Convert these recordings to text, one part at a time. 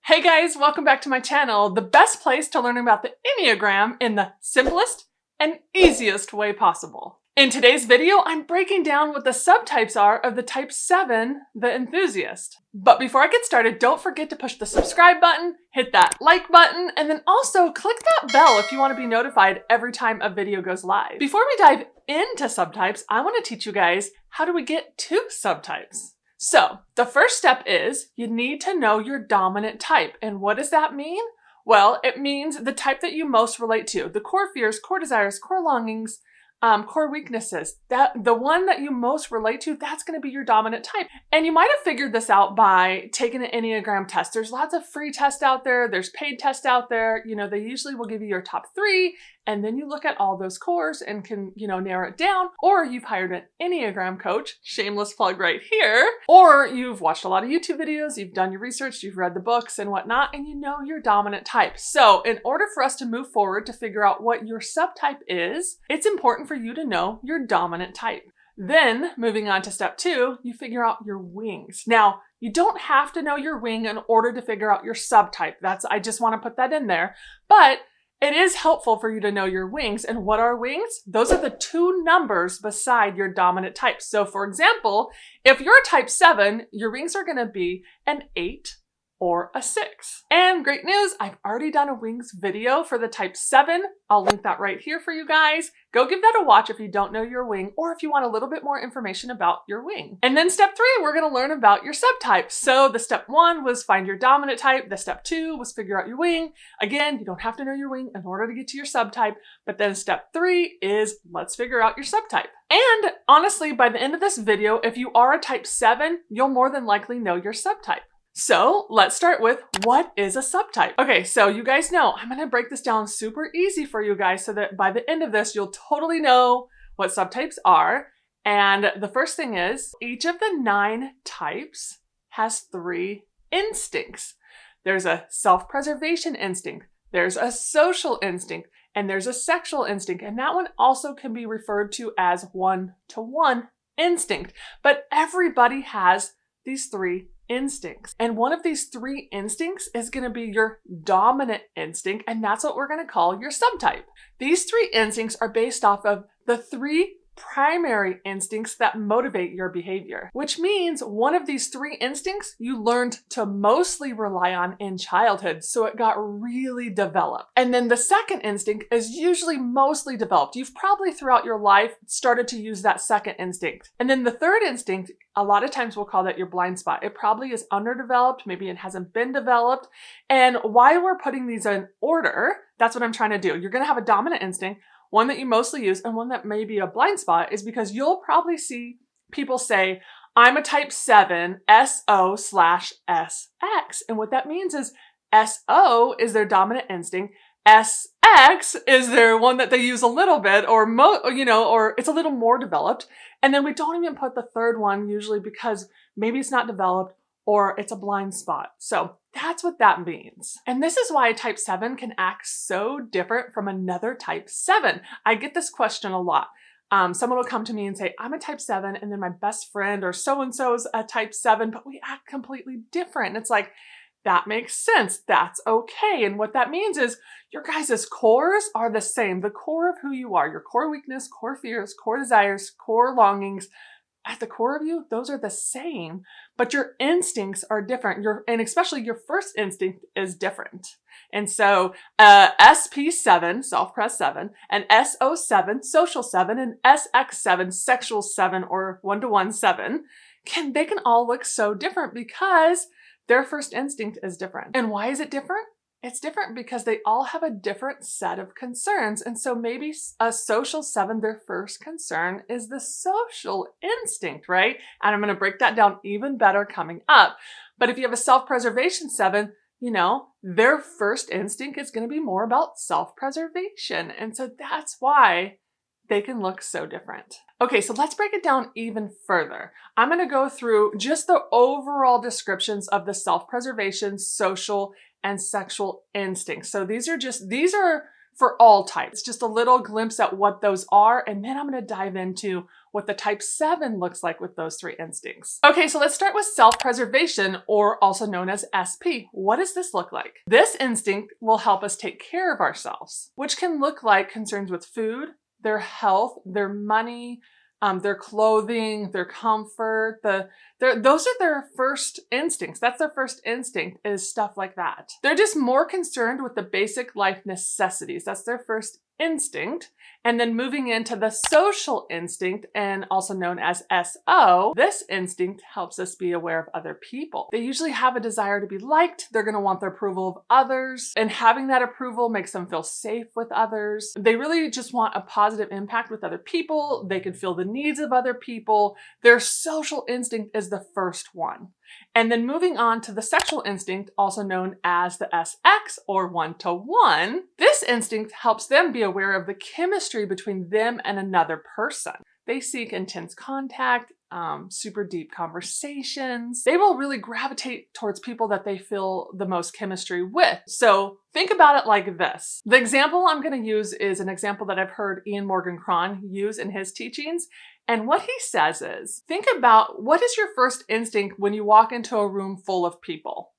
Hey guys, welcome back to my channel, the best place to learn about the Enneagram in the simplest and easiest way possible. In today's video, I'm breaking down what the subtypes are of the type 7, the enthusiast. But before I get started, don't forget to push the subscribe button, hit that like button, and then also click that bell if you want to be notified every time a video goes live. Before we dive into subtypes, I want to teach you guys how do we get to subtypes. So the first step is you need to know your dominant type. And what does that mean? Well, it means the type that you most relate to, the core fears, core desires, core longings, core weaknesses, the one that you most relate to, that's going to be your dominant type. And you might have figured this out by taking an Enneagram test. There's lots of free tests out there. There's paid tests out there. They usually will give you your top 3, and then you look at all those cores and can, narrow it down. Or you've hired an Enneagram coach, shameless plug right here. Or you've watched a lot of YouTube videos, you've done your research, you've read the books and whatnot, and you know your dominant type. So in order for us to move forward to figure out what your subtype is, it's important for you to know your dominant type. Then, moving on to step 2, you figure out your wings. Now, you don't have to know your wing in order to figure out your subtype. I just want to put that in there. But it is helpful for you to know your wings. And what are wings? Those are the 2 numbers beside your dominant type. So for example, if you're a type 7, your wings are going to be an 8 or a 6. And great news, I've already done a wings video for the type 7. I'll link that right here for you guys. Go give that a watch if you don't know your wing or if you want a little bit more information about your wing. And then step 3, we're going to learn about your subtypes. So the step 1 was find your dominant type. The step 2 was figure out your wing. Again, you don't have to know your wing in order to get to your subtype. But then step 3 is let's figure out your subtype. And honestly, by the end of this video, if you are a type 7, you'll more than likely know your subtype. So let's start with what is a subtype? Okay, so you guys know, I'm gonna break this down super easy for you guys so that by the end of this, you'll totally know what subtypes are. And the first thing is, each of the 9 types has 3 instincts. There's a self-preservation instinct, there's a social instinct, and there's a sexual instinct. And that one also can be referred to as one-to-one instinct. But everybody has these 3 instincts. And one of these 3 instincts is going to be your dominant instinct, and that's what we're going to call your subtype. These 3 instincts are based off of the 3 primary instincts that motivate your behavior, which means one of these 3 instincts you learned to mostly rely on in childhood, so it got really developed. And then the second instinct is usually mostly developed. You've probably throughout your life started to use that second instinct. And then the third instinct, a lot of times we'll call that your blind spot. It probably is underdeveloped, maybe it hasn't been developed. And why we're putting these in order, that's what I'm trying to do. You're going to have a dominant instinct, one that you mostly use, and one that may be a blind spot is because you'll probably see people say, I'm a type 7, SO/SX. And what that means is SO is their dominant instinct, SX is their one that they use a little bit or it's a little more developed. And then we don't even put the third one usually because maybe it's not developed or it's a blind spot. So that's what that means. And this is why a type 7 can act so different from another type 7. I get this question a lot. Someone will come to me and say, I'm a type 7, and then my best friend or so-and-so is a type 7, but we act completely different. And it's like, that makes sense. That's okay. And what that means is your guys' cores are the same. The core of who you are, your core weakness, core fears, core desires, core longings, at the core of you, those are the same, but your instincts are different. And especially your first instinct is different. And so SP7, self-pres 7, and SO7, social 7, and SX7, sexual 7, or one-to-one 7, they can all look so different because their first instinct is different. And why is it different? It's different because they all have a different set of concerns. And so maybe a social 7, their first concern is the social instinct, right? And I'm going to break that down even better coming up. But if you have a self-preservation 7, their first instinct is going to be more about self-preservation. And so that's why they can look so different. Okay, so let's break it down even further. I'm going to go through just the overall descriptions of the self-preservation, social, and sexual instincts. So these are for all types. It's just a little glimpse at what those are, and then I'm going to dive into what the type 7 looks like with those 3 instincts. Okay, so let's start with self-preservation, or also known as SP. What does this look like? This instinct will help us take care of ourselves, which can look like concerns with food, their health, their money, their clothing, their comfort. Those are their first instincts. That's their first instinct, is stuff like that. They're just more concerned with the basic life necessities. That's their first instinct. And then moving into the social instinct, and also known as SO, this instinct helps us be aware of other people. They usually have a desire to be liked. They're going to want the approval of others, and having that approval makes them feel safe with others. They really just want a positive impact with other people. They can feel the needs of other people. Their social instinct is the first one. And then moving on to the sexual instinct, also known as the SX, or 1-to-1, this instinct helps them be aware of the chemistry between them and another person. They seek intense contact, super deep conversations. They will really gravitate towards people that they feel the most chemistry with. So think about it like this. The example I'm going to use is an example that I've heard Ian Morgan Cron use in his teachings. And what he says is, think about what is your first instinct when you walk into a room full of people.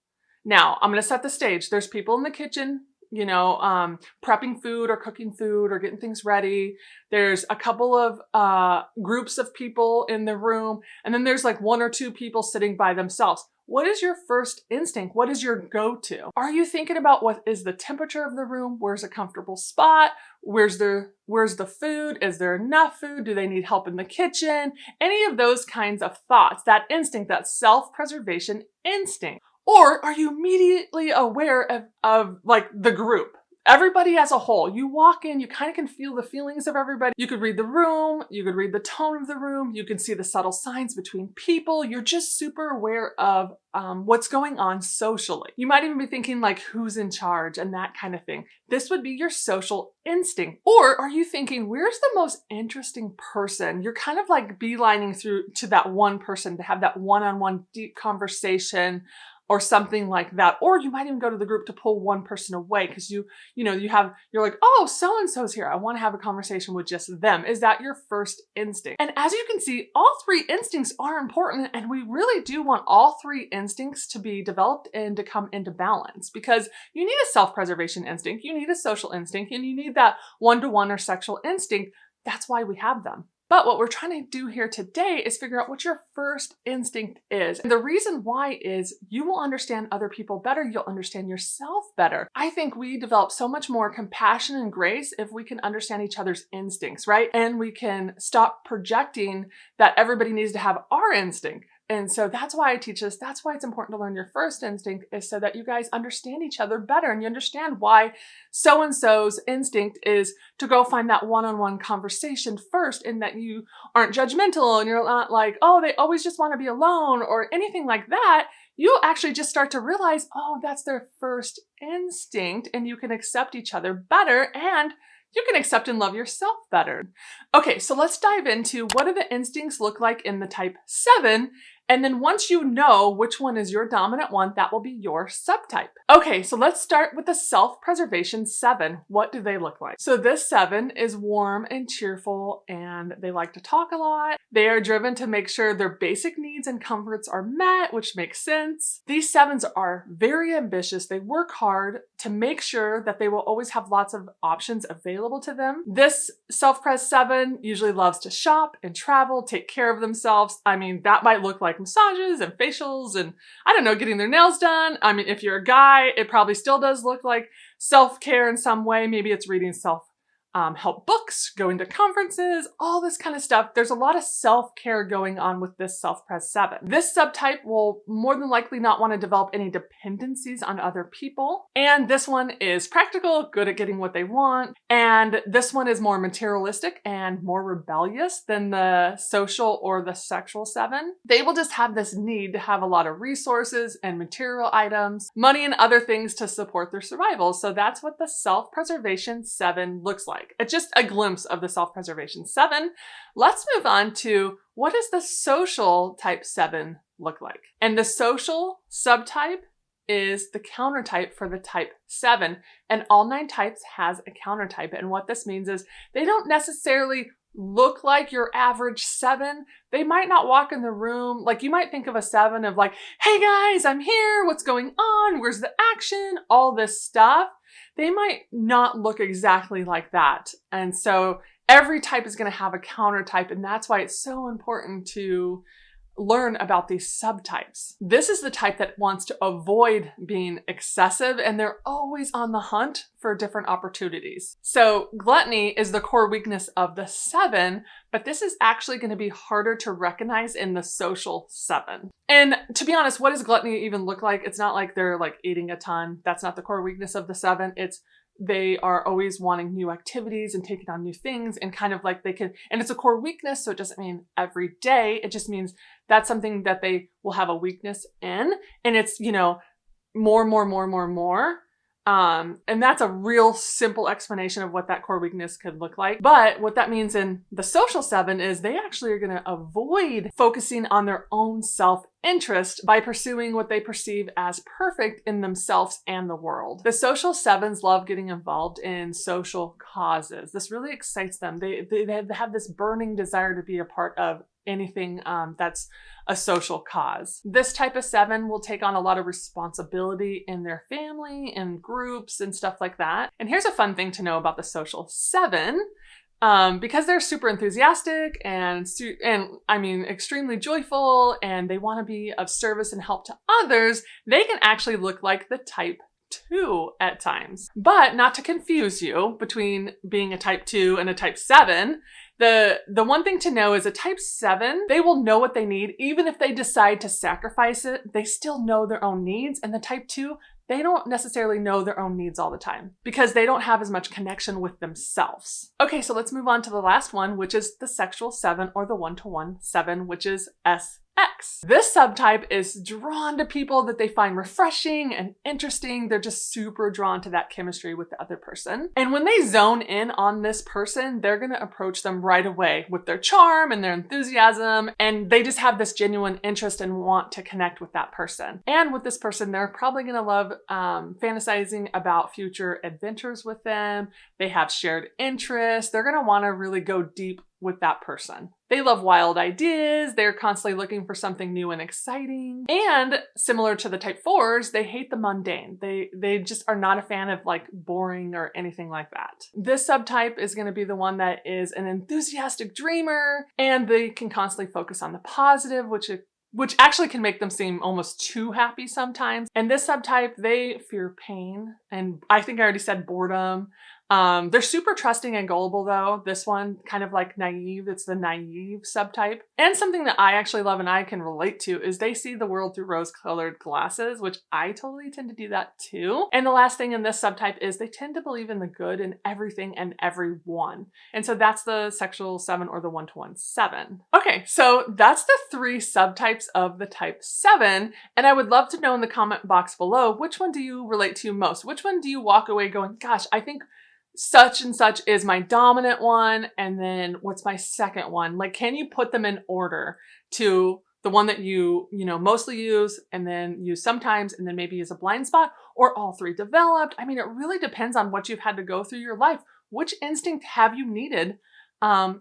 Now, I'm going to set the stage. There's people in the kitchen, prepping food or cooking food or getting things ready. There's a couple of groups of people in the room, and then there's like 1 or 2 people sitting by themselves. What is your first instinct? What is your go-to? Are you thinking about what is the temperature of the room? Where's a comfortable spot? Where's the food? Is there enough food? Do they need help in the kitchen? Any of those kinds of thoughts, that instinct, that self-preservation instinct. Or are you immediately aware of like the group? Everybody as a whole. You walk in, you kind of can feel the feelings of everybody. You could read the room, you could read the tone of the room, you can see the subtle signs between people. You're just super aware of what's going on socially. You might even be thinking like who's in charge and that kind of thing. This would be your social instinct. Or are you thinking, where's the most interesting person? You're kind of like beelining through to that one person to have that one-on-one deep conversation, or something like that. Or you might even go to the group to pull one person away because you're like, oh, so-and-so's here. I want to have a conversation with just them. Is that your first instinct? And as you can see, all 3 instincts are important, and we really do want all 3 instincts to be developed and to come into balance, because you need a self-preservation instinct, you need a social instinct, and you need that 1-to-1 or sexual instinct. That's why we have them. But what we're trying to do here today is figure out what your first instinct is. And the reason why is you will understand other people better. You'll understand yourself better. I think we develop so much more compassion and grace if we can understand each other's instincts, right? And we can stop projecting that everybody needs to have our instinct. And so that's why I teach this. That's why it's important to learn your first instinct, is so that you guys understand each other better, and you understand why so-and-so's instinct is to go find that one-on-one conversation first, and that you aren't judgmental and you're not like, oh, they always just want to be alone or anything like that. You'll actually just start to realize, oh, that's their first instinct, and you can accept each other better, and you can accept and love yourself better. Okay, so let's dive into what do the instincts look like in the type 7. And then once you know which one is your dominant one, that will be your subtype. Okay, so let's start with the self-preservation 7. What do they look like? So this 7 is warm and cheerful, and they like to talk a lot. They are driven to make sure their basic needs and comforts are met, which makes sense. These 7s are very ambitious. They work hard to make sure that they will always have lots of options available to them. This self-pres 7 usually loves to shop and travel, take care of themselves. I mean, that might look like massages and facials and, I don't know, getting their nails done. I mean, if you're a guy, it probably still does look like self-care in some way. Maybe it's reading help books, going to conferences, all this kind of stuff. There's a lot of self-care going on with this self-pres 7. This subtype will more than likely not want to develop any dependencies on other people. And this one is practical, good at getting what they want. And this one is more materialistic and more rebellious than the social or the sexual 7. They will just have this need to have a lot of resources and material items, money and other things to support their survival. So that's what the self-preservation 7 looks like. It's just a glimpse of the self-preservation 7. Let's move on to what does the social type 7 look like? And the social subtype is the countertype for the type 7. And all 9 types has a countertype. And what this means is they don't necessarily look like your average 7. They might not walk in the room. Like you might think of a 7 of like, hey guys, I'm here. What's going on? Where's the action? All this stuff. They might not look exactly like that. And so every type is going to have a countertype. And that's why it's so important to learn about these subtypes. This is the type that wants to avoid being excessive, and they're always on the hunt for different opportunities. So gluttony is the core weakness of the 7, but this is actually going to be harder to recognize in the social 7. And to be honest, what does gluttony even look like? It's not like they're like eating a ton. That's not the core weakness of the 7. They are always wanting new activities and taking on new things, and kind of like they can, and it's a core weakness. So it doesn't mean every day. It just means that's something that they will have a weakness in. And it's, more. And that's a real simple explanation of what that core weakness could look like. But what that means in the social 7 is they actually are going to avoid focusing on their own self-interest by pursuing what they perceive as perfect in themselves and the world. The social 7s love getting involved in social causes. This really excites them. They have this burning desire to be a part of anything that's a social cause. This type of 7 will take on a lot of responsibility in their family and groups and stuff like that. And here's a fun thing to know about the social 7. Because they're super enthusiastic and extremely joyful, and they want to be of service and help to others, they can actually look like the type 2 at times. But not to confuse you between being a type 2 and a type 7, the one thing to know is a type 7, they will know what they need. Even if they decide to sacrifice it, they still know their own needs. And the type 2, they don't necessarily know their own needs all the time because they don't have as much connection with themselves. Okay, so let's move on to the last one, which is the sexual 7 or the one-to-one 7, which is SX. This subtype is drawn to people that they find refreshing and interesting. They're just super drawn to that chemistry with the other person. And when they zone in on this person, they're going to approach them right away with their charm and their enthusiasm. And they just have this genuine interest and want to connect with that person. And with this person, they're probably going to love fantasizing about future adventures with them. They have shared interests. They're going to want to really go deep with that person. They love wild ideas. They're constantly looking for something new and exciting. And similar to the type 4s, they hate the mundane. They just are not a fan of like boring or anything like that. This subtype is going to be the one that is an enthusiastic dreamer, and they can constantly focus on the positive, which actually can make them seem almost too happy sometimes. And this subtype, they fear pain. And I think I already said boredom. They're super trusting and gullible though. This one kind of like naive. It's the naive subtype. And something that I actually love and I can relate to is they see the world through rose-colored glasses, which I totally tend to do that too. And the last thing in this subtype is they tend to believe in the good in everything and everyone. And so that's the sexual 7 or the one-to-one 7. Okay, so that's the 3 subtypes of the type 7. And I would love to know in the comment box below, which one do you relate to most? Which one do you walk away going, gosh, I think such and such is my dominant one, and then what's my second one? Like, can you put them in order to the one that you mostly use, and then use sometimes, and then maybe use a blind spot, or all 3 developed? I mean, it really depends on what you've had to go through your life. Which instinct have you needed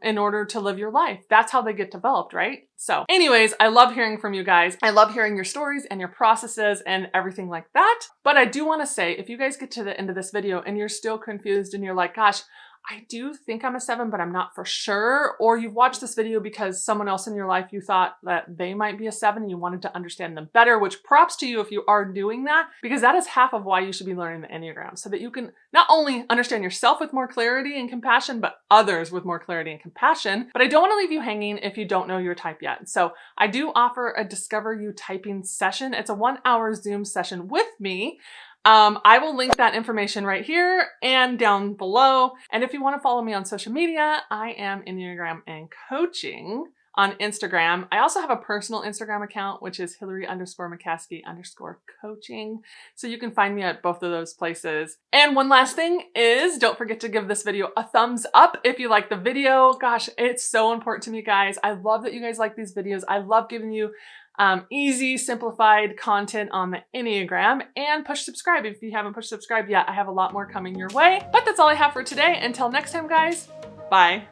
in order to live your life? That's how they get developed, right? So anyways, I love hearing from you guys. I love hearing your stories and your processes and everything like that. But I do want to say, if you guys get to the end of this video and you're still confused and you're like, gosh, I do think I'm a 7, but I'm not for sure. Or you've watched this video because someone else in your life, you thought that they might be a 7 and you wanted to understand them better, which props to you if you are doing that, because that is half of why you should be learning the Enneagram, so that you can not only understand yourself with more clarity and compassion, but others with more clarity and compassion. But I don't want to leave you hanging if you don't know your type yet. So I do offer a Discover You typing session. It's a 1-hour Zoom session with me. I will link that information right here and down below. And if you want to follow me on social media, I am Enneagram and Coaching on Instagram. I also have a personal Instagram account, which is Hillary_McCaskey_coaching. So you can find me at both of those places. And one last thing is, don't forget to give this video a thumbs up if you like the video. Gosh, it's so important to me, guys. I love that you guys like these videos. I love giving you easy, simplified content on the Enneagram, and push subscribe if you haven't pushed subscribe yet. I have a lot more coming your way. But that's all I have for today. Until next time, guys, bye.